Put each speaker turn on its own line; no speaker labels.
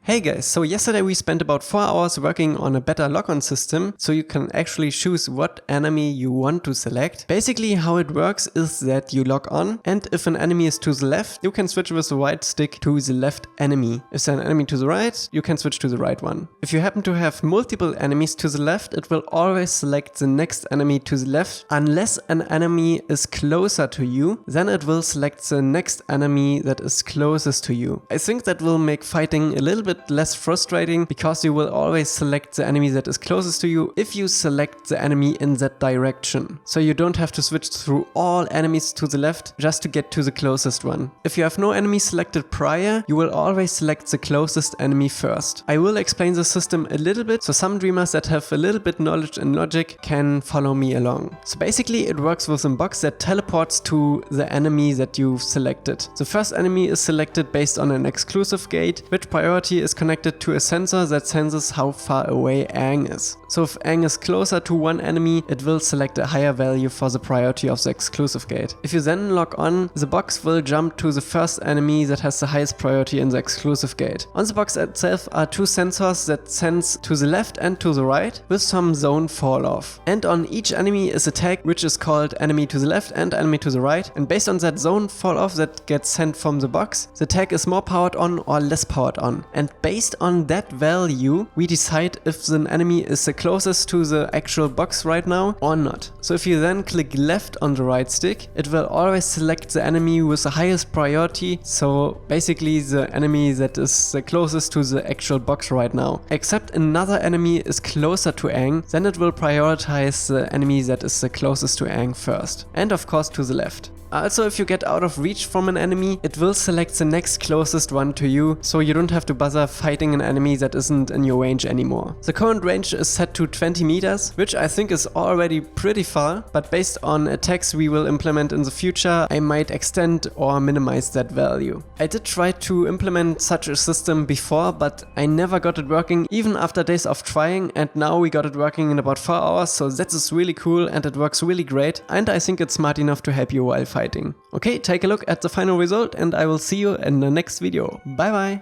Hey guys, so yesterday we spent about 4 hours working on a better lock-on system, so you can actually choose what enemy you want to select. Basically how it works is that you lock on, and if an enemy is to the left, you can switch with the right stick to the left enemy. If there's an enemy to the right, you can switch to the right one. If you happen to have multiple enemies to the left, it will always select the next enemy to the left. Unless an enemy is closer to you, then it will select the next enemy that is closest to you. I think that will make fighting a little bit less frustrating, because you will always select the enemy that is closest to you if you select the enemy in that direction. So you don't have to switch through all enemies to the left just to get to the closest one. If you have no enemy selected prior, you will always select the closest enemy first. I will explain the system a little bit, so some dreamers that have a little bit knowledge in logic can follow me along. So basically it works with a box that teleports to the enemy that you've selected. The first enemy is selected based on an exclusive gate, which priority is connected to a sensor that senses how far away Aang is. So if Aang is closer to one enemy, it will select a higher value for the priority of the exclusive gate. If you then lock on, the box will jump to the first enemy that has the highest priority in the exclusive gate. On the box itself are two sensors that sense to the left and to the right, with some zone fall off. And on each enemy is a tag which is called enemy to the left and enemy to the right, and based on that zone fall off that gets sent from the box, the tag is more powered on or less powered on. And based on that value, we decide if the enemy is the closest to the actual box right now or not. So if you then click left on the right stick, it will always select the enemy with the highest priority, so basically the enemy that is the closest to the actual box right now. Except another enemy is closer to Aang, then it will prioritize the enemy that is the closest to Aang first. And of course to the left. Also, if you get out of reach from an enemy, it will select the next closest one to you, so you don't have to bother fighting an enemy that isn't in your range anymore. The current range is set to 20 meters, which I think is already pretty far, but based on attacks we will implement in the future, I might extend or minimize that value. I did try to implement such a system before, but I never got it working even after days of trying, and now we got it working in about 4 hours, so that is really cool and it works really great, and I think it's smart enough to help you while fighting. Okay, take a look at the final result and I will see you in the next video. Bye bye!